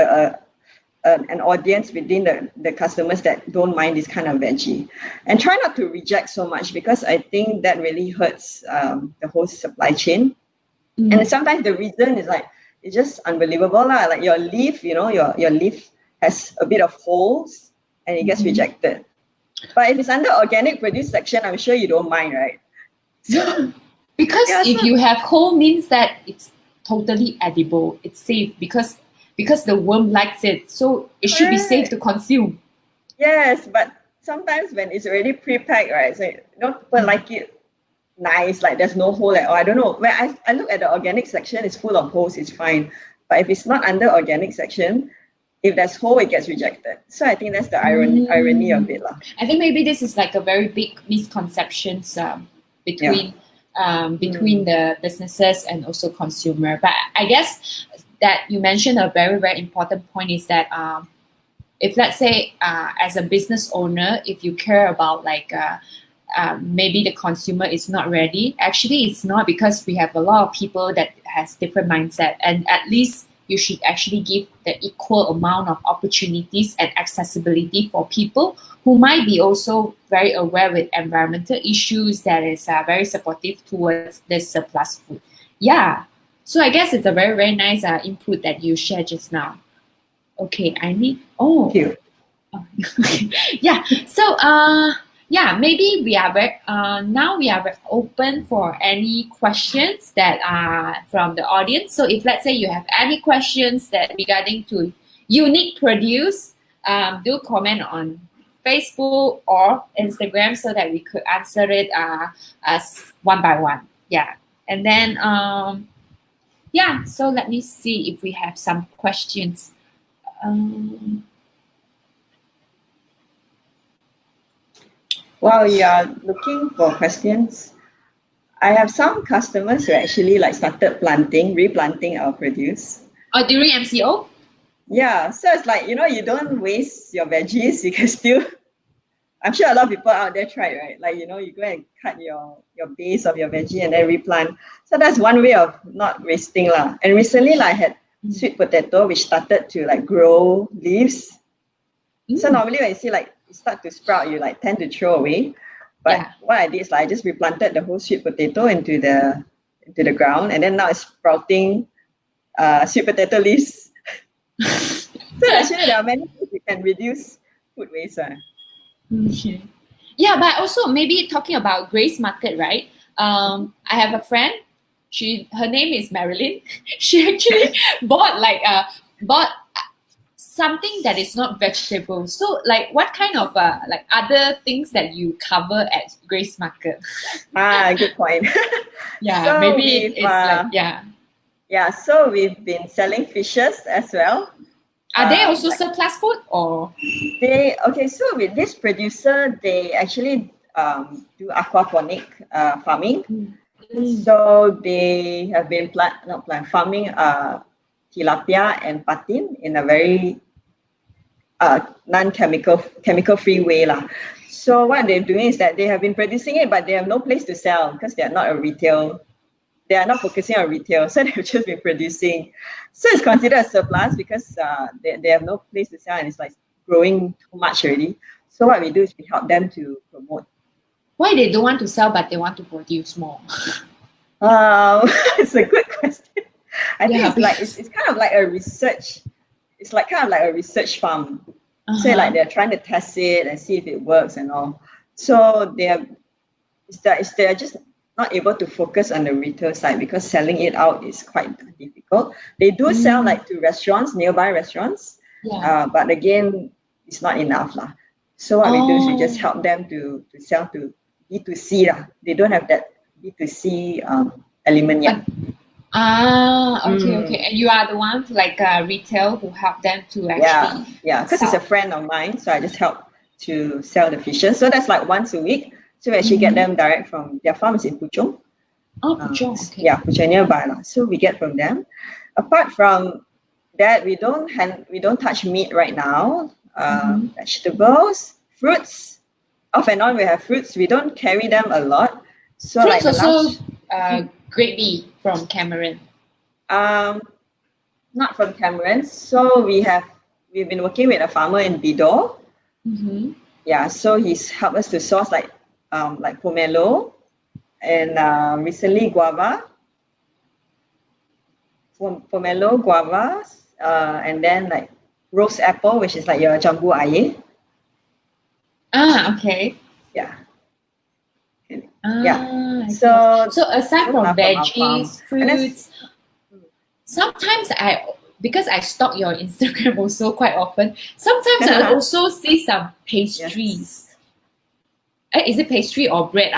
[SPEAKER 2] an audience within the customers that don't mind this kind of veggie. And try not to reject so much because I think that really hurts the whole supply chain. And sometimes the reason is it's just unbelievable. Like your leaf, your leaf has a bit of holes and it gets rejected. But if it's under organic produce section, I'm sure you don't mind, right? So,
[SPEAKER 1] because if you have hole means that it's totally edible, it's safe because the worm likes it, so it should be safe to consume.
[SPEAKER 2] Yes, but sometimes when it's already pre-packed, right? So people like it nice, there's no hole at all. I don't know. When I look at the organic section, it's full of holes, it's fine. But if it's not under organic section, if there's hole, it gets rejected. So I think that's the irony of it.
[SPEAKER 1] I think maybe this is a very big misconception between the businesses and also consumer. But I guess that you mentioned a very, very important point is that if let's say as a business owner, if you care about maybe the consumer is not ready, actually it's not, because we have a lot of people that has different mindset, and at least you should actually give the equal amount of opportunities and accessibility for people who might be also very aware with environmental issues that is very supportive towards this surplus food. Yeah. So I guess it's a very, very nice input that you shared just now. Okay, Thank you. Yeah. So maybe we are now we are open for any questions that are from the audience. So if let's say you have any questions that regarding to unique produce, do comment on Facebook or Instagram so that we could answer it as one by one. Yeah. And then so let me see if we have some questions.
[SPEAKER 2] While you are looking for questions, I have some customers who actually started replanting our produce.
[SPEAKER 1] Oh, during MCO?
[SPEAKER 2] Yeah, so it's you don't waste your veggies. You can still, I'm sure a lot of people out there try, right? You go and cut your base of your veggie and then replant. So that's one way of not wasting. And recently I had sweet potato which started to grow leaves. So normally when you see it start to sprout, you tend to throw away. But what I did is I just replanted the whole sweet potato into the ground, and then now it's sprouting sweet potato leaves. So actually there are many ways you can reduce food waste.
[SPEAKER 1] Okay. Yeah, but also maybe talking about Grace Market, right? I have a friend. Her name is Marilyn. She actually bought something that is not vegetable. So like, what kind of like other things that you cover at Grace Market?
[SPEAKER 2] Good point.
[SPEAKER 1] Yeah,
[SPEAKER 2] So
[SPEAKER 1] maybe
[SPEAKER 2] we've
[SPEAKER 1] it's like
[SPEAKER 2] so we've been selling fishes as well.
[SPEAKER 1] Are they also surplus food or?
[SPEAKER 2] So with this producer, they actually do aquaponic farming. So they have been farming tilapia and patin in a very chemical free way lah. So what they're doing is that they have been producing it, but they have no place to sell because they are not a retail. They are not focusing on retail, so they've just been producing. So it's considered a surplus because they have no place to sell and it's like growing too much already. So what we do is we help them to promote.
[SPEAKER 1] Why they don't want to sell but they want to produce more?
[SPEAKER 2] It's a good question. I think it's kind of like a research. It's like kind of like a research farm. So like they're trying to test it and see if it works and all. So they're just not able to focus on the retail side because selling it out is quite difficult. They do sell like to restaurants, nearby restaurants, but again, it's not enough lah. So what we do is we just help them to sell to B2C lah. They don't have that B2C element yet.
[SPEAKER 1] Okay. And you are the one like retail who help them to actually
[SPEAKER 2] because it's a friend of mine, so I just help to sell the fishes. So that's like once a week. So we actually get them direct from their farm is in Puchong.
[SPEAKER 1] Puchong. Okay.
[SPEAKER 2] Yeah, Puchong nearby lah. So we get from them. Apart from that, we don't touch meat right now. Vegetables, fruits. Off and on, we have fruits. We don't carry them a lot. So
[SPEAKER 1] fruits like also greatly from Cameron.
[SPEAKER 2] Not from Cameron. So we've been working with a farmer in Bidor. Yeah, so he's helped us to source like pomelo and recently guava. Pomelo, guavas, and then like roast apple, which is like your jambu aye.
[SPEAKER 1] Okay.
[SPEAKER 2] Yeah.
[SPEAKER 1] So aside from veggies, fruits, sometimes because I stalk your Instagram also quite often, sometimes I also see some pastries. Is it pastry or bread?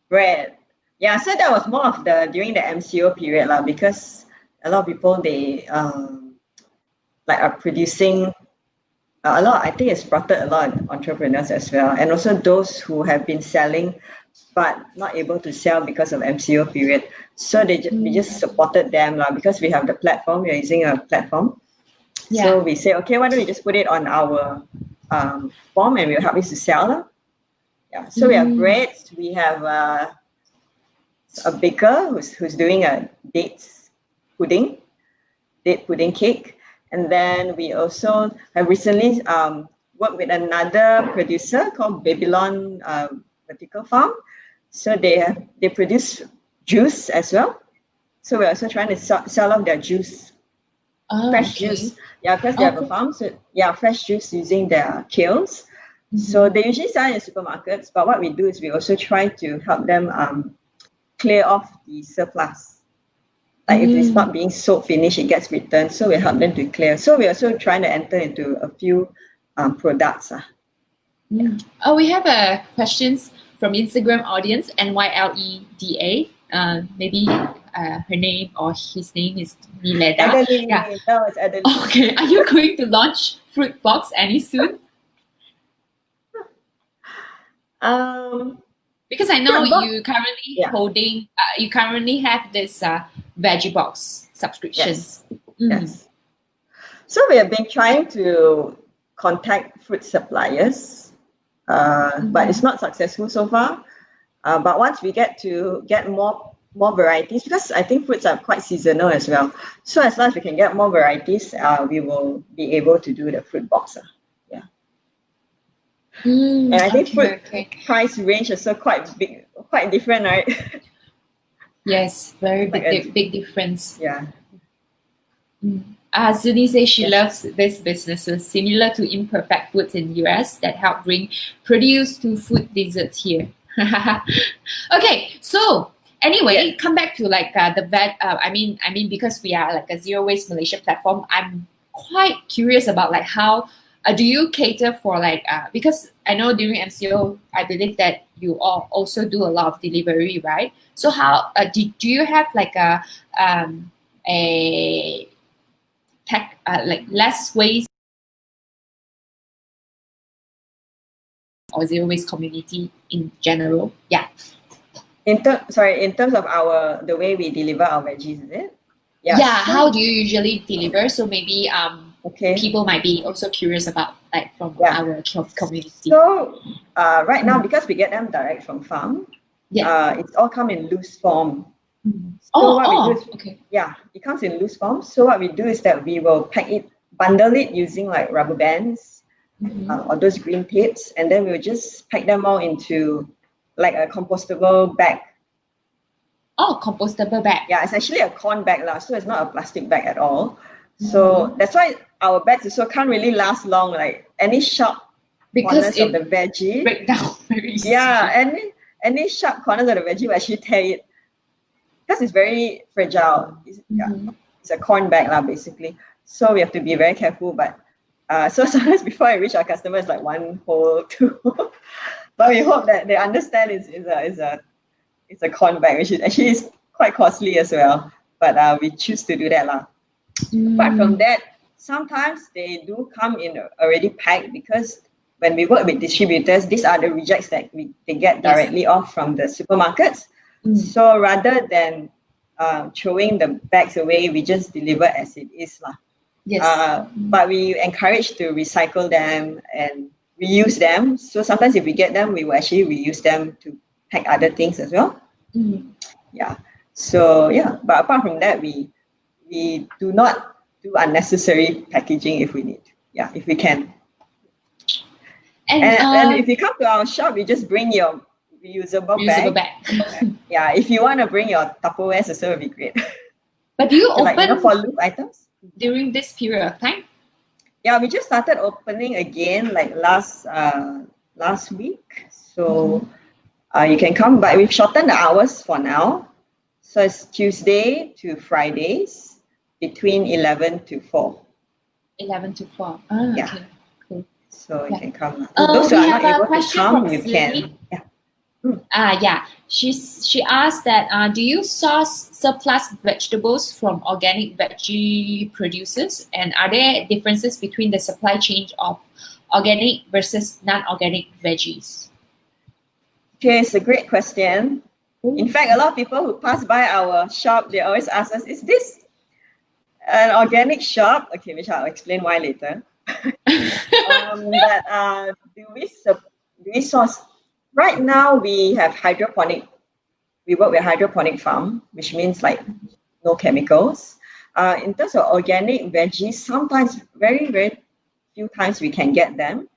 [SPEAKER 2] Bread. Yeah, so that was more of during the MCO period lah, because a lot of people they are producing a lot. I think it's brought a lot of entrepreneurs as well, and also those who have been selling but not able to sell because of MCO period. So we just supported them lah, because we have the platform. We're using a platform. So we say, okay, why don't we just put it on our form and we'll help you to sell lah. Yeah. So we have breads. We have a baker who's doing a date pudding cake. And then we also have recently worked with another producer called Babylon Vertical Farm. So they produce juice as well. So we're also trying to sell off their juice, fresh juice. Yeah, because they have a farm. So fresh juice using their kilns. So they usually sell in supermarkets. But what we do is we also try to help them clear off the surplus. Like if it's not being sold finished, it gets returned. So we help them to clear. So we're also trying to enter into a few products.
[SPEAKER 1] We have questions from Instagram audience, NYLEDA. Maybe her name or his name is Nileda.
[SPEAKER 2] Adeline. No, it's Adeline.
[SPEAKER 1] Okay, are you going to launch fruit box any soon? Because I know you currently holding, you currently have this veggie box subscriptions.
[SPEAKER 2] Yes. So we have been trying to contact fruit suppliers, but it's not successful so far. But once we get more varieties, because I think fruits are quite seasonal as well. So as long as we can get more varieties, we will be able to do the fruit box. And I think fruit price range is also quite big, quite different, right?
[SPEAKER 1] Yes, very big difference.
[SPEAKER 2] Yeah.
[SPEAKER 1] Sydney says she
[SPEAKER 2] Yes.
[SPEAKER 1] loves these businesses similar to Imperfect Foods in US that help bring produce to food deserts here. Okay, so anyway, come back to like the vet. I mean, because we are like a zero waste Malaysia platform, I'm quite curious about like how do you cater for like because I know during MCO, I believe that you all also do a lot of delivery, right? So how do you have like a tech like less waste or zero waste community in general? Yeah.
[SPEAKER 2] In terms of the way we deliver our veggies, is it?
[SPEAKER 1] Yeah.
[SPEAKER 2] So,
[SPEAKER 1] How do you usually deliver? So maybe
[SPEAKER 2] okay.
[SPEAKER 1] people might be also curious about like from
[SPEAKER 2] Yeah.
[SPEAKER 1] our community.
[SPEAKER 2] So right now, because we get them direct from farm, it's all come in loose form. So what we do is,
[SPEAKER 1] okay.
[SPEAKER 2] yeah, it comes in loose form. So what we do is that we will pack it, bundle it using like rubber bands or those green tapes, and then we'll just pack them all into like a compostable bag.
[SPEAKER 1] Oh, compostable bag.
[SPEAKER 2] Yeah, it's actually a corn bag lah, so it's not a plastic bag at all. So that's why our bags also can't really last long. Like any sharp corners of the veggie,
[SPEAKER 1] break down very easy.
[SPEAKER 2] Yeah, any sharp corners of the veggie will actually tear it because it's very fragile. It's a corn bag lah, basically. So we have to be very careful. But so sometimes before I reach our customers, like one whole, two. But we hope that they understand it's a corn bag, which is actually is quite costly as well. But we choose to do that lah. Apart from that, sometimes they do come in already packed because when we work with distributors, these are the rejects that they get directly off from the supermarkets. So rather than throwing the bags away, we just deliver as it is lah. But we encourage to recycle them and reuse them. So sometimes if we get them, we will actually reuse them to pack other things as well. Yeah. So yeah, but apart from that, we do not do unnecessary packaging if we need. Yeah, if we can. And if you come to our shop, you just bring your reusable bag. Yeah, if you want to bring your Tupperware, also would be great.
[SPEAKER 1] But do you open
[SPEAKER 2] for loose items
[SPEAKER 1] during this period of time?
[SPEAKER 2] Yeah, we just started opening again like last week. So you can come, but we've shortened the hours for now. So it's Tuesday to Fridays between 11 to 4.
[SPEAKER 1] 11 to 4.
[SPEAKER 2] Yeah.
[SPEAKER 1] Okay. Cool.
[SPEAKER 2] So you can come. Those who are not able to come, you can.
[SPEAKER 1] Yeah. She asked that do you source surplus vegetables from organic veggie producers, and are there differences between the supply chain of organic versus non-organic veggies?
[SPEAKER 2] Okay, it's a great question. In fact, a lot of people who pass by our shop, they always ask us, is this an organic shop? Okay, which I'll explain why later. But do we source? Right now, we have hydroponic. We work with hydroponic farm, which means like no chemicals. In terms of organic veggies, sometimes very, very few times we can get them.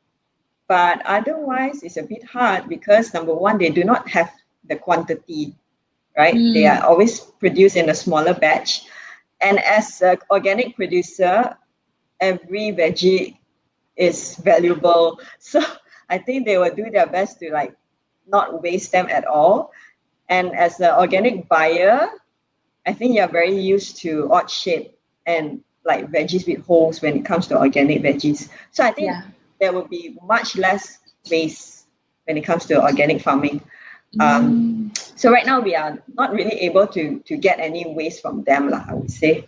[SPEAKER 2] But otherwise, it's a bit hard because number one, they do not have the quantity, right? They are always produced in a smaller batch. And as an organic producer, every veggie is valuable. So I think they will do their best to like not waste them at all. And as an organic buyer, I think you're very used to odd shape and like veggies with holes when it comes to organic veggies. So I think there will be much less waste when it comes to organic farming. So right now we are not really able to get any waste from them, I would say.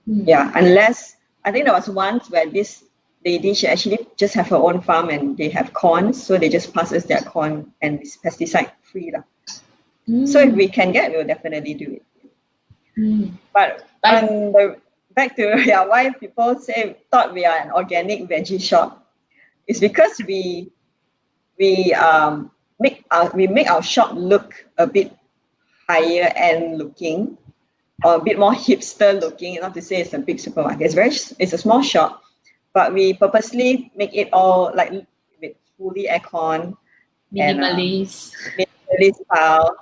[SPEAKER 2] Yeah, unless I think there was once where this lady, she actually just have her own farm and they have corn, so they just pass us their corn and it's pesticide free. So if we can get, we'll definitely do it. But back to why people thought we are an organic veggie shop, is because we make our shop look a bit higher end looking or a bit more hipster looking. Not to say it's a big supermarket. It's a small shop, but we purposely make it all like with fully aircon,
[SPEAKER 1] minimalist
[SPEAKER 2] style.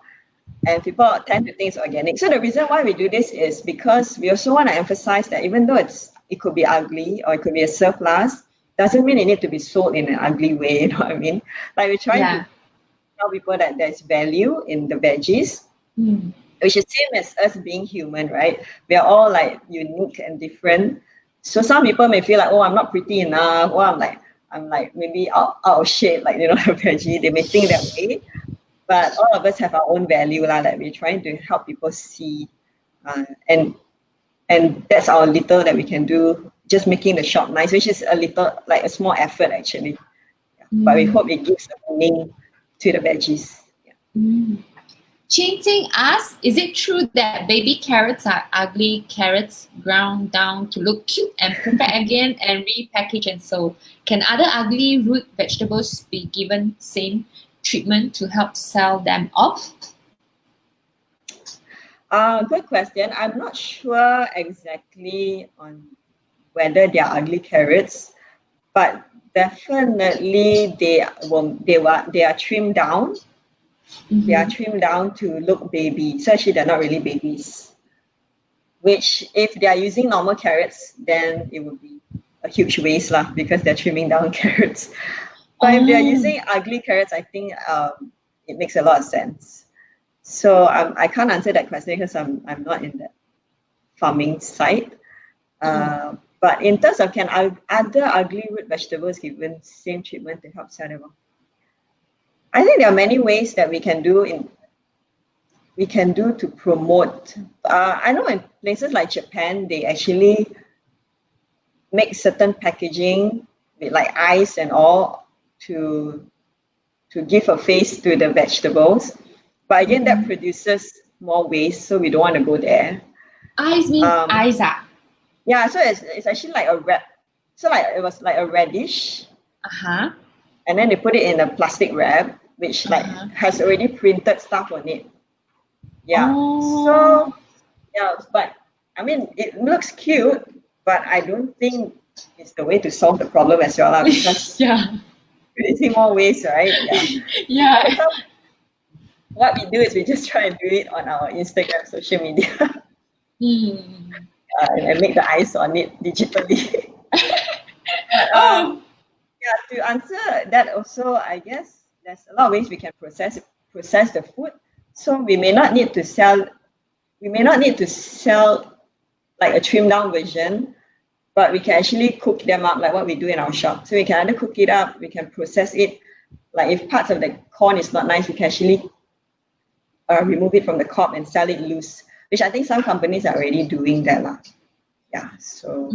[SPEAKER 2] And people tend to think it's organic. So the reason why we do this is because we also want to emphasize that even though it's it could be ugly or it could be a surplus. Doesn't mean it need to be sold in an ugly way. You know what I mean? Like we're trying to tell people that there's value in the veggies, which is same as us being human, right? We are all like unique and different. So some people may feel like, oh, I'm not pretty enough, or I'm like maybe out of shape, like, you know, a veggie. They may think that way, but all of us have our own value lah, that we're trying to help people see, and that's our little that we can do, just making the shop nice, which is a little, like a small effort actually. Yeah. But we hope it gives a meaning to the veggies. Yeah.
[SPEAKER 1] Ching Ting asks, is it true that baby carrots are ugly carrots ground down to look cute and perfect again and repackaged and sold? Can other ugly root vegetables be given same treatment to help sell them off?
[SPEAKER 2] Good question. I'm not sure exactly on whether they are ugly carrots, but definitely they are trimmed down. They are trimmed down to look baby. So actually they're not really babies. Which if they are using normal carrots, then it would be a huge waste lah, because they're trimming down carrots. But if they're using ugly carrots, I think it makes a lot of sense. So I can't answer that question because I'm not in that farming side. But in terms of, can other ugly root vegetables given same treatment to help sell them off? I think there are many ways that we can do to promote. I know in places like Japan, they actually make certain packaging with like eyes and all to give a face to the vegetables. But again, that produces more waste, so we don't want to go there.
[SPEAKER 1] Eyes mean eyes, ah?
[SPEAKER 2] Yeah, so it's actually like a red. So like it was like a radish. And then they put it in a plastic wrap, which like has already printed stuff on it. Yeah. So yeah, but I mean it looks cute, but I don't think it's the way to solve the problem as well, because creating more waste, right? Yeah. So what we do is we just try and do it on our Instagram, social media. And make the eyes on it digitally. But, yeah, to answer that also, I guess there's a lot of ways we can process the food. So we may not need to sell like a trimmed down version, but we can actually cook them up like what we do in our shop. So we can either cook it up, we can process it. Like if parts of the corn is not nice, we can actually remove it from the cob and sell it loose, which I think some companies are already doing that lah. Yeah, so.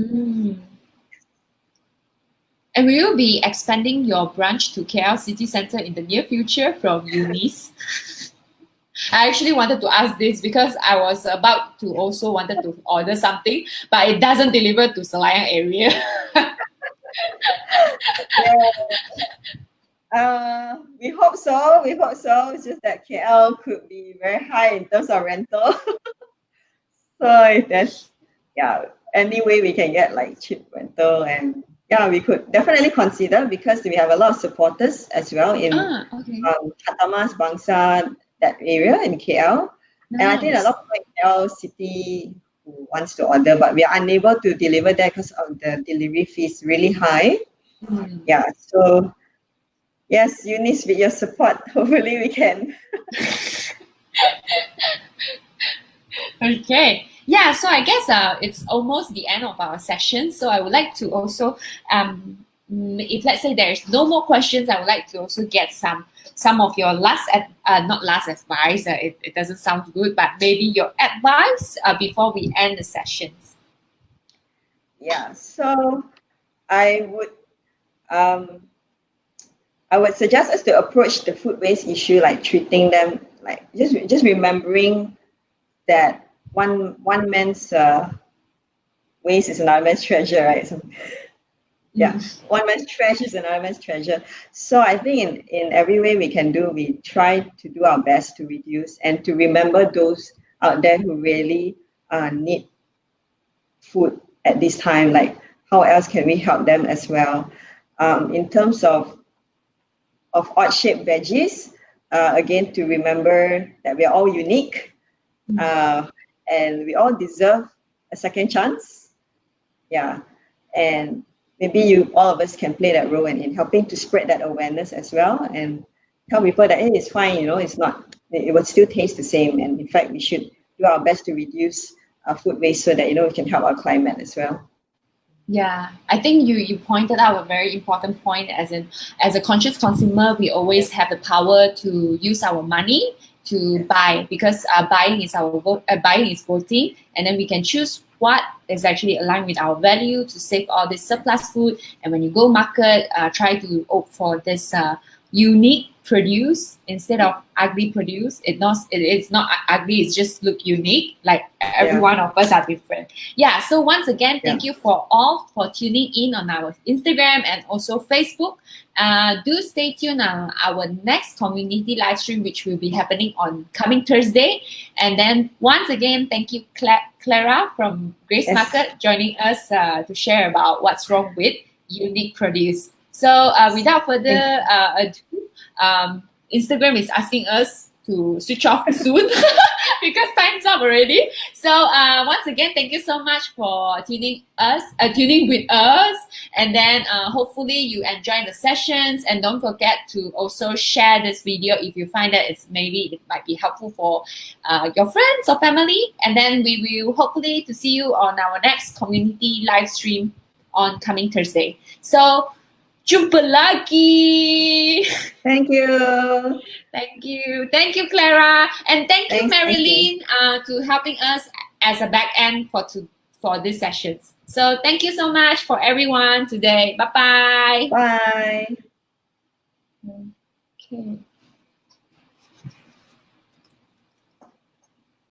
[SPEAKER 1] And will you be expanding your branch to KL City Centre in the near future from Eunice? I actually wanted to ask this because I was about to also wanted to order something, but it doesn't deliver to Selayang area.
[SPEAKER 2] We hope so. It's just that KL could be very high in terms of rental. So if there's any way we can get like cheap rental, and we could definitely consider, because we have a lot of supporters as well in Katamas, Bangsa, that area in KL. Nice. And I think a lot of people in KL City who wants to order, but we are unable to deliver there because of the delivery fees really high. Yeah, so yes, Eunice, with your support, hopefully we can.
[SPEAKER 1] Okay. Yeah, so I guess it's almost the end of our session. So I would like to also, if let's say there's no more questions, I would like to also get some of your not last advice. It doesn't sound good, but maybe your advice before we end the sessions.
[SPEAKER 2] Yeah. So I would suggest us to approach the food waste issue like treating them like just remembering that one man's waste is another man's treasure, right? So, one man's trash is another man's treasure. So I think in every way we can do, we try to do our best to reduce and to remember those out there who really need food at this time. Like how else can we help them as well? In terms of odd-shaped veggies, again, to remember that we are all unique. And we all deserve a second chance. Yeah, and maybe all of us can play that role in helping to spread that awareness as well, and tell people that hey, it's fine, it's not, it will still taste the same, and in fact we should do our best to reduce food waste so that we can help our climate as well.
[SPEAKER 1] Yeah, I think you pointed out a very important point, as a conscious consumer, we always have the power to use our money to buy, because buying is buying is voting, and then we can choose what is actually aligned with our value to save all this surplus food. And when you go market, try to opt for this unique produce instead of ugly produce. It's not ugly, it's just look unique, like every one of us are different. Yeah, so once again, thank you for all for tuning in on our Instagram and also Facebook. Do stay tuned on our next community live stream, which will be happening on coming Thursday. And then once again, thank you Clara from Graze Market joining us to share about what's wrong with unique produce. So without further ado, Instagram is asking us to switch off soon because time's up already. So once again, thank you so much for tuning with us, and then hopefully you enjoy the sessions, and don't forget to also share this video if you find that it might be helpful for your friends or family. And then we will hopefully to see you on our next community live stream on coming Thursday. So jumpa lagi.
[SPEAKER 2] Thank you.
[SPEAKER 1] Thank you, Clara, and thank you, Marilyn, to helping us as a back end for these sessions. So thank you so much for everyone today. Bye-bye.
[SPEAKER 2] Bye.
[SPEAKER 1] Okay.